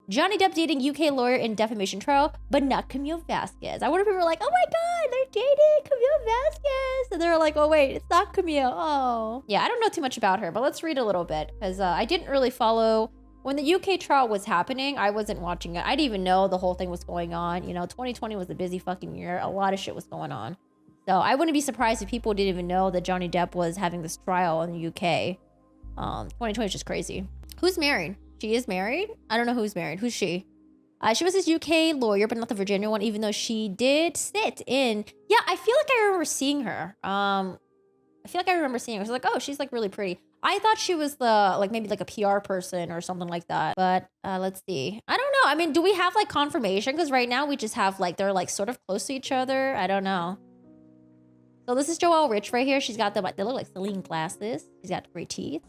Johnny Depp dating UK lawyer in defamation trial, but not Camille Vasquez. I wonder if people were like, oh my God, they're dating Camille Vasquez. And they were like, oh wait, it's not Camille. Oh. Yeah, I don't know too much about her, but let's read a little bit because I didn't really follow. When the UK trial was happening, I wasn't watching it. I didn't even know the whole thing was going on. You know, 2020 was a busy fucking year. A lot of shit was going on. So I wouldn't be surprised if people didn't even know that Johnny Depp was having this trial in the UK. 2020 is just crazy. Who's married? She is married? I don't know who's married. Who's she? She was this UK lawyer, but not the Virginia one, even though she did sit in. Yeah, I feel like I remember seeing her. I feel like I remember seeing her. I was like, oh, she's like really pretty. I thought she was the, like maybe like a PR person or something like that. But let's see. I don't know. I mean, do we have like confirmation? Because right now we just have like, they're like sort of close to each other. I don't know. So this is Joelle Rich right here. She's got the, they look like Celine glasses. She's got great teeth.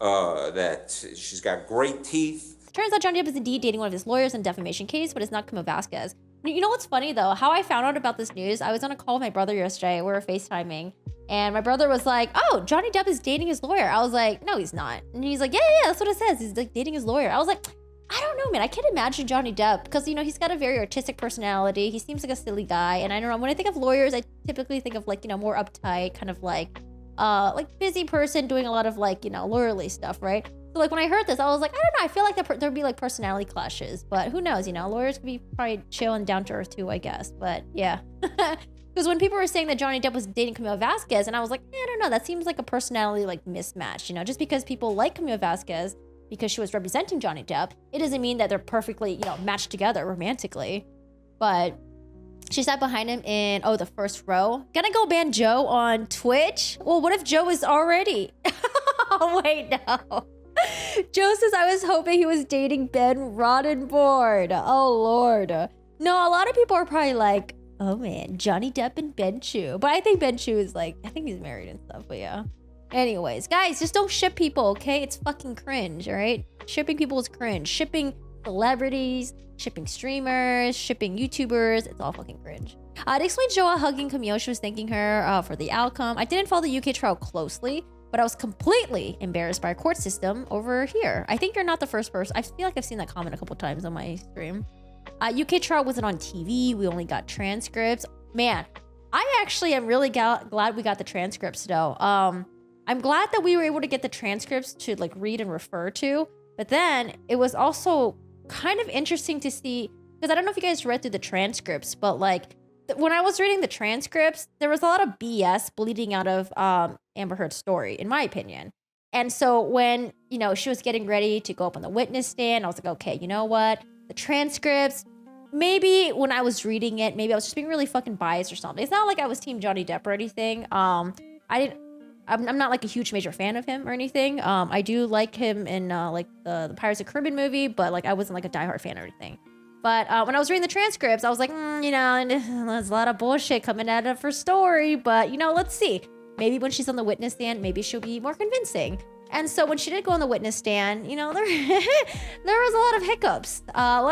She's got great teeth. Turns out Johnny Depp is indeed dating one of his lawyers in a defamation case, but it's not Camille Vasquez. You know what's funny though? How I found out about this news, I was on a call with my brother yesterday. We were FaceTiming. And my brother was like, oh, Johnny Depp is dating his lawyer. I was like, no, he's not. And he's like, yeah, that's what it says. He's like dating his lawyer. I was like, I don't know, man. I can't imagine Johnny Depp because, you know, he's got a very artistic personality. He seems like a silly guy. And I don't know, when I think of lawyers, I typically think of like, you know, more uptight, kind of like busy person doing a lot of like, you know, lawyerly stuff, right? So like when I heard this, I was like, I don't know. I feel like there'd be like personality clashes, but who knows? You know, lawyers could be probably chill and down to earth too, I guess. But yeah. Because when people were saying that Johnny Depp was dating Camille Vasquez, and I was like, I don't know, that seems like a personality like mismatch, you know, just because people like Camille Vasquez because she was representing Johnny Depp, it doesn't mean that they're perfectly, you know, matched together romantically. But she sat behind him in, the first row. Gonna go ban Joe on Twitch? Well, what if Joe is already? Oh, wait, no. Joe says, I was hoping he was dating Ben Roddenborn. Oh, Lord. No, a lot of people are probably like, oh man, Johnny Depp and Ben Chu. But I think Ben Chu is like, I think he's married and stuff, but yeah. Anyways, guys, just don't ship people, okay? It's fucking cringe, all right? Shipping people is cringe. Shipping celebrities, shipping streamers, shipping YouTubers, it's all fucking cringe. To explain Joelle hugging Camille, she was thanking her for the outcome. I didn't follow the UK trial closely, but I was completely embarrassed by our court system over here. I think you're not the first person. I feel like I've seen that comment a couple times on my stream. UK trial wasn't on TV. We only got transcripts. Man, I actually am really glad we got the transcripts though. I'm glad that we were able to get the transcripts to like read and refer to, but then it was also kind of interesting to see, because I don't know if you guys read through the transcripts, but like when I was reading the transcripts, there was a lot of BS bleeding out of Amber Heard's story, in my opinion. And so when, you know, she was getting ready to go up on the witness stand, I was like, okay, you know what? The transcripts, maybe when I was reading it, maybe I was just being really fucking biased or something. It's not like I was team Johnny Depp or anything. I'm not like a huge major fan of him or anything. I do like him in like the Pirates of the Caribbean movie, but like I wasn't like a diehard fan or anything. But when I was reading the transcripts, I was like, you know, there's a lot of bullshit coming out of her story, but you know, let's see. Maybe when she's on the witness stand, maybe she'll be more convincing. And so when she did go on the witness stand, you know, there was a lot of hiccups, not a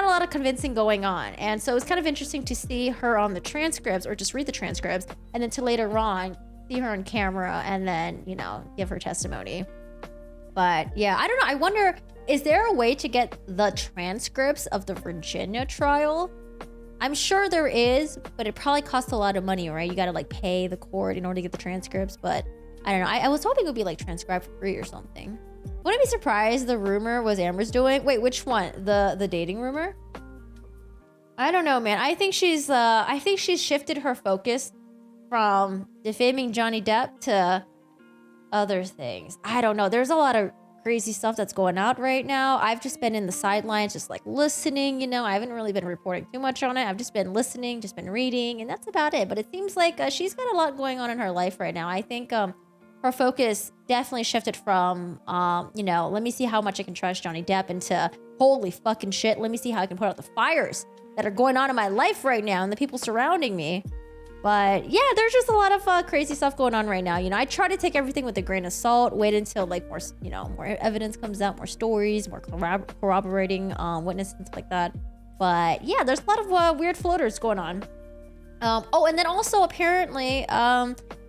lot of convincing going on. And so it's kind of interesting to see her on the transcripts or just read the transcripts and then to later on see her on camera and then, you know, give her testimony. But yeah, I don't know. I wonder, is there a way to get the transcripts of the Virginia trial? I'm sure there is, but it probably costs a lot of money, right? You got to like pay the court in order to get the transcripts. But I don't know. I was hoping it would be like transcribed for free or something. Wouldn't be surprised the rumor was Amber's doing. Wait, which one? The dating rumor? I don't know, man. I think she's shifted her focus from defaming Johnny Depp to other things. I don't know. There's a lot of crazy stuff that's going out right now. I've just been in the sidelines, just like listening, you know. I haven't really been reporting too much on it. I've just been listening, just been reading, and that's about it. But it seems like she's got a lot going on in her life right now. I think her focus definitely shifted from, you know, let me see how much I can trust Johnny Depp into holy fucking shit. Let me see how I can put out the fires that are going on in my life right now and the people surrounding me. But yeah, there's just a lot of crazy stuff going on right now. You know, I try to take everything with a grain of salt, wait until like more, you know, more evidence comes out, more stories, more corroborating witnesses and stuff like that. But yeah, there's a lot of weird floaters going on. Oh, and then also apparently,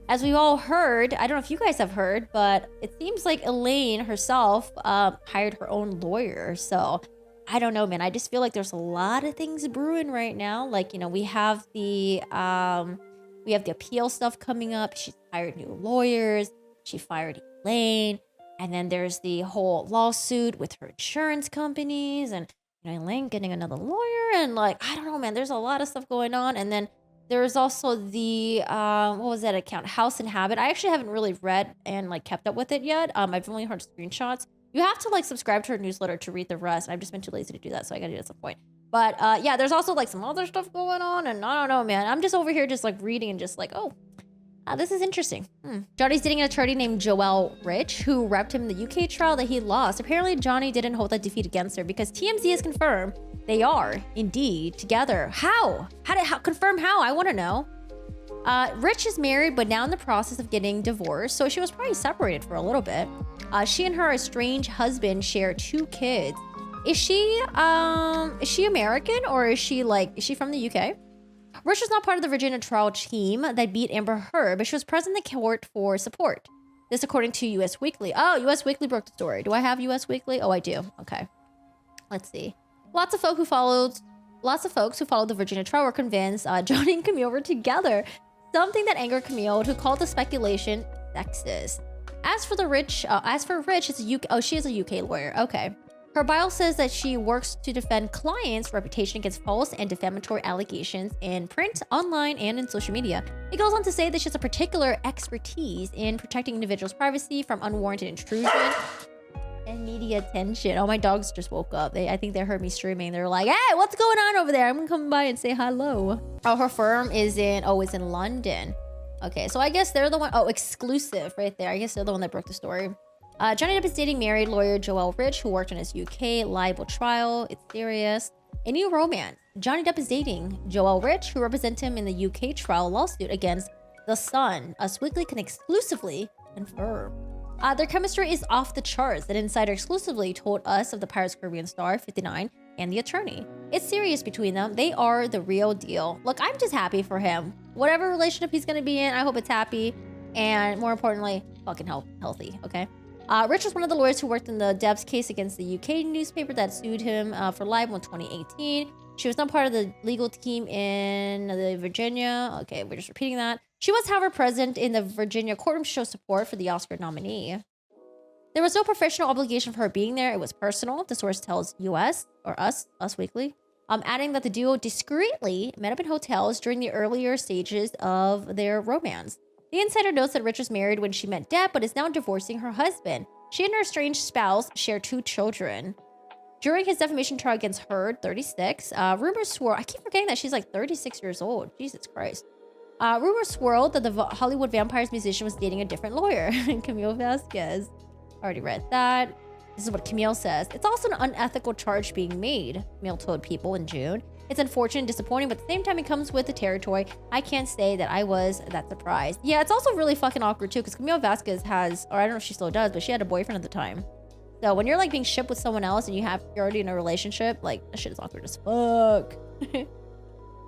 As we all heard, I don't know if you guys have heard, but it seems like Elaine herself hired her own lawyer. So I don't know, man. I just feel like there's a lot of things brewing right now. Like, you know, we have the appeal stuff coming up. She's hired new lawyers. She fired Elaine. And then there's the whole lawsuit with her insurance companies and, you know, Elaine getting another lawyer. And like, I don't know, man. There's a lot of stuff going on. And then there's also the, what was that account? House and Habit. I actually haven't really read and like kept up with it yet. I've only heard screenshots. You have to like subscribe to her newsletter to read the rest. I've just been too lazy to do that, so I gotta do it at some point. But yeah, there's also like some other stuff going on, and I don't know, man. I'm just over here just like reading and just like, oh, this is interesting. Johnny's dating an attorney named Joelle Rich, who repped him in the UK trial that he lost. Apparently, Johnny didn't hold that defeat against her because TMZ has confirmed they are indeed together. How? How confirm how? I want to know. Rich is married, but now in the process of getting divorced, so she was probably separated for a little bit. She and her estranged husband share 2 kids. Is she American or is she from the UK? Rich was not part of the Virginia trial team that beat Amber Heard, but she was present in the court for support. This according to US Weekly. Oh, US Weekly broke the story. Do I have US Weekly? Oh, I do. Okay. Let's see. Lots of folks who followed the Virginia trial were convinced Johnny and Camille were together. Something that angered Camille, who called the speculation sexist. As for Rich, it's a UK. Oh, she is a UK lawyer. Okay. Her bio says that she works to defend clients' reputation against false and defamatory allegations in print, online, and in social media. It goes on to say that she has a particular expertise in protecting individuals' privacy from unwarranted intrusion and media attention. Oh, my dogs just woke up. I think they heard me streaming. They're like, hey, what's going on over there? I'm gonna come by and say hello. Oh, her firm is in London. Okay, so I guess they're the one. Oh, exclusive right there. I guess they're the one that broke the story. Johnny Depp is dating married lawyer Joelle Rich, who worked on his UK libel trial. It's serious. A new romance. Johnny Depp is dating Joelle Rich, who represents him in the UK trial lawsuit against The Sun. Us Weekly can exclusively confirm. Their chemistry is off the charts. An insider exclusively told us of the Pirates Caribbean star, 59, and the attorney. It's serious between them. They are the real deal. Look, I'm just happy for him. Whatever relationship he's gonna be in, I hope it's happy. And more importantly, fucking healthy, okay? Rich was one of the lawyers who worked in the Depp's case against the UK newspaper that sued him for libel in 2018. She was not part of the legal team in the Virginia. Okay, we're just repeating that. She was, however, present in the Virginia courtroom to show support for the Oscar nominee. There was no professional obligation for her being there. It was personal. The source tells Us Weekly. Adding that the duo discreetly met up in hotels during the earlier stages of their romance. The insider notes that Rich was married when she met Depp, but is now divorcing her husband. She and her estranged spouse share 2 children. During his defamation trial against Heard, 36, rumors swirled. I keep forgetting that she's like 36 years old. Jesus Christ. Rumors swirled that the Hollywood Vampires musician was dating a different lawyer, Camille Vasquez. Already read that. This is what Camille says. It's also an unethical charge being made, Camille told People in June. It's unfortunate and disappointing, but at the same time, it comes with the territory. I can't say that I was that surprised. Yeah, it's also really fucking awkward too, because Camille Vasquez has, or I don't know if she still does, but she had a boyfriend at the time. So when you're like being shipped with someone else and you're already in a relationship, like that shit is awkward as fuck.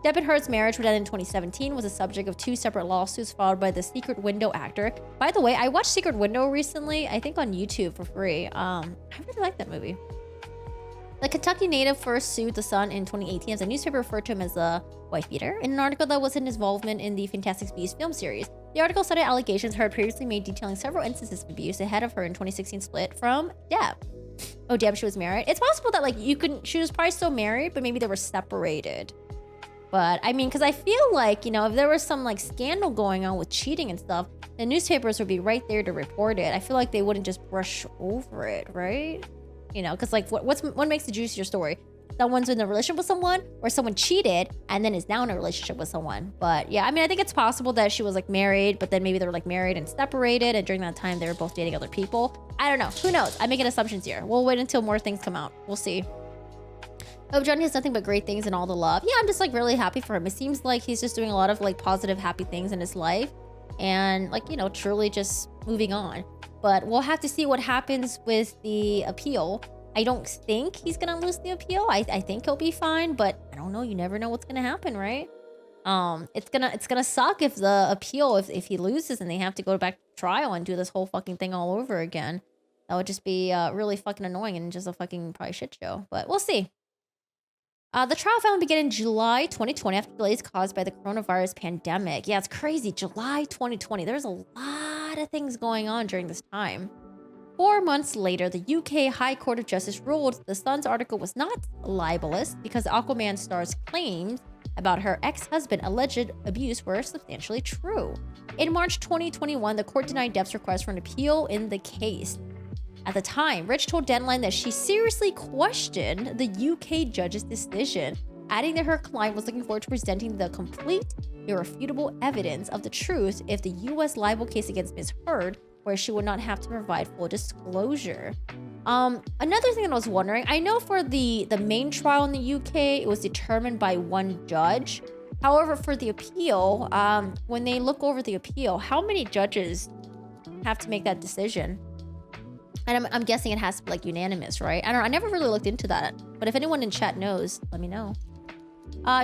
Depp and Heard's marriage, which ended in 2017, was the subject of 2 separate lawsuits followed by the Secret Window actor. By the way, I watched Secret Window recently, I think on YouTube for free. I really like that movie. The Kentucky native first sued The Sun in 2018 as a newspaper referred to him as a wife beater in an article that was in his involvement in the Fantastic Beasts film series. The article cited allegations Heard previously made detailing several instances of abuse ahead of her in 2016 split from Depp. Oh, damn, she was married. It's possible that like she was probably still married, but maybe they were separated. But I mean, because I feel like, you know, if there was some like scandal going on with cheating and stuff, the newspapers would be right there to report it. I feel like they wouldn't just brush over it, right? You know, because like what makes the juicier story? Someone's in a relationship with someone, or someone cheated and then is now in a relationship with someone. But yeah, I mean, I think it's possible that she was like married, but then maybe they were like married and separated, and during that time they were both dating other people. I don't know. Who knows? I'm making assumptions here. We'll wait until more things come out. We'll see. Hope Johnny has nothing but great things and all the love. Yeah, I'm just like really happy for him. It seems like he's just doing a lot of like positive, happy things in his life, and like, you know, truly just moving on. But we'll have to see what happens with the appeal. I don't think he's gonna lose the appeal. I think he'll be fine, but I don't know. You never know what's gonna happen, right? It's gonna suck if the appeal, if he loses and they have to go back to trial and do this whole fucking thing all over again. That would just be really fucking annoying and just a fucking probably shit show. But we'll see. The trial finally began in July 2020 after delays caused by the coronavirus pandemic. Yeah, it's crazy. July 2020. There's a lot of things going on during this time. 4 months later, the UK High Court of Justice ruled the Sun's article was not libelous because Aquaman star's claims about her ex-husband's alleged abuse were substantially true. In March 2021, the court denied Depp's request for an appeal in the case. At the time, Rich told Deadline that she seriously questioned the UK judge's decision, adding that her client was looking forward to presenting the complete, irrefutable evidence of the truth if the US libel case against Ms. Heard, where she would not have to provide full disclosure. Another thing that I was wondering, I know for the main trial in the UK, it was determined by one judge. However, for the appeal, when they look over the appeal, how many judges have to make that decision? And I'm guessing it has to be like unanimous, right? I don't know. I never really looked into that. But if anyone in chat knows, let me know.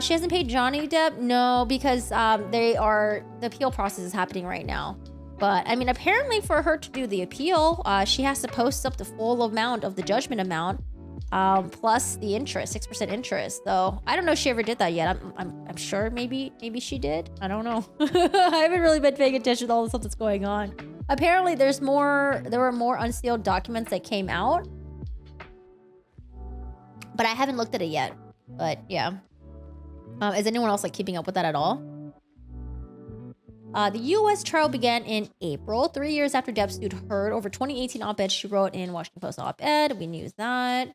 She hasn't paid Johnny Depp? No, because the appeal process is happening right now. But I mean, apparently for her to do the appeal, she has to post up the full amount of the judgment amount, plus the interest, 6% interest. So I don't know if she ever did that yet. I'm sure maybe she did. I don't know. I haven't really been paying attention to all the stuff that's going on. Apparently there were more unsealed documents that came out, but I haven't looked at it yet. But yeah. Is anyone else like keeping up with that at all? The U.S. trial began in April, 3 years after Depp sued Heard over 2018 op-ed she wrote in Washington Post op-ed. We knew that.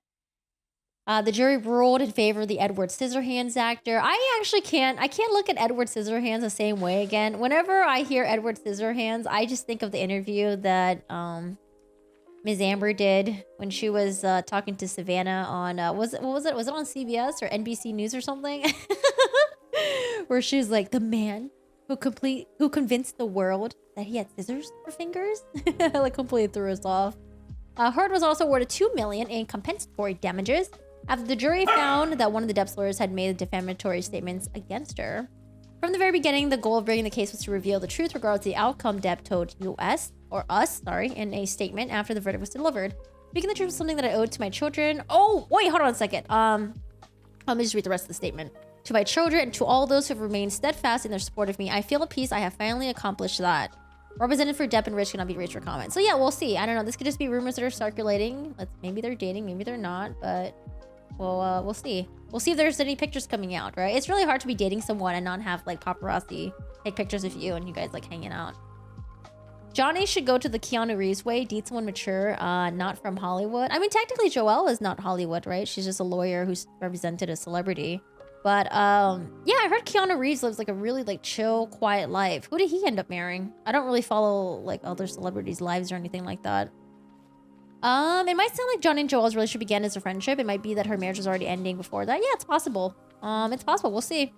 The jury ruled in favor of the Edward Scissorhands actor. I can't look at Edward Scissorhands the same way again. Whenever I hear Edward Scissorhands, I just think of the interview that Ms. Amber did when she was talking to Savannah on was it on CBS or NBC News or something? Where she's like, the man who convinced the world that he had scissors for fingers. Like completely threw us off. Heard was also awarded $2 million in compensatory damages after the jury found that one of the Depp's lawyers had made defamatory statements against her. From the very beginning, the goal of bringing the case was to reveal the truth regarding the outcome. Depp told us, in a statement after the verdict was delivered. Speaking the truth was something that I owed to my children. Oh, wait, hold on a second. Let me just read the rest of the statement. To my children and to all those who have remained steadfast in their support of me, I feel at peace. I have finally accomplished that. Represented for Depp and Rich cannot be reached for comment. So yeah, we'll see. I don't know. This could just be rumors that are circulating. Maybe they're dating, maybe they're not, but we'll see. We'll see if there's any pictures coming out, right? It's really hard to be dating someone and not have like paparazzi take pictures of you and you guys like hanging out. Johnny should go to the Keanu Reeves way, date someone mature, not from Hollywood. I mean, technically Joelle is not Hollywood, right? She's just a lawyer who's represented a celebrity. But yeah, I heard Keanu Reeves lives like a really like chill, quiet life. Who did he end up marrying? I don't really follow like other celebrities' lives or anything like that. It might sound like Johnny and Joelle's relationship began as a friendship. It might be that her marriage was already ending before that. Yeah, it's possible. It's possible. We'll see.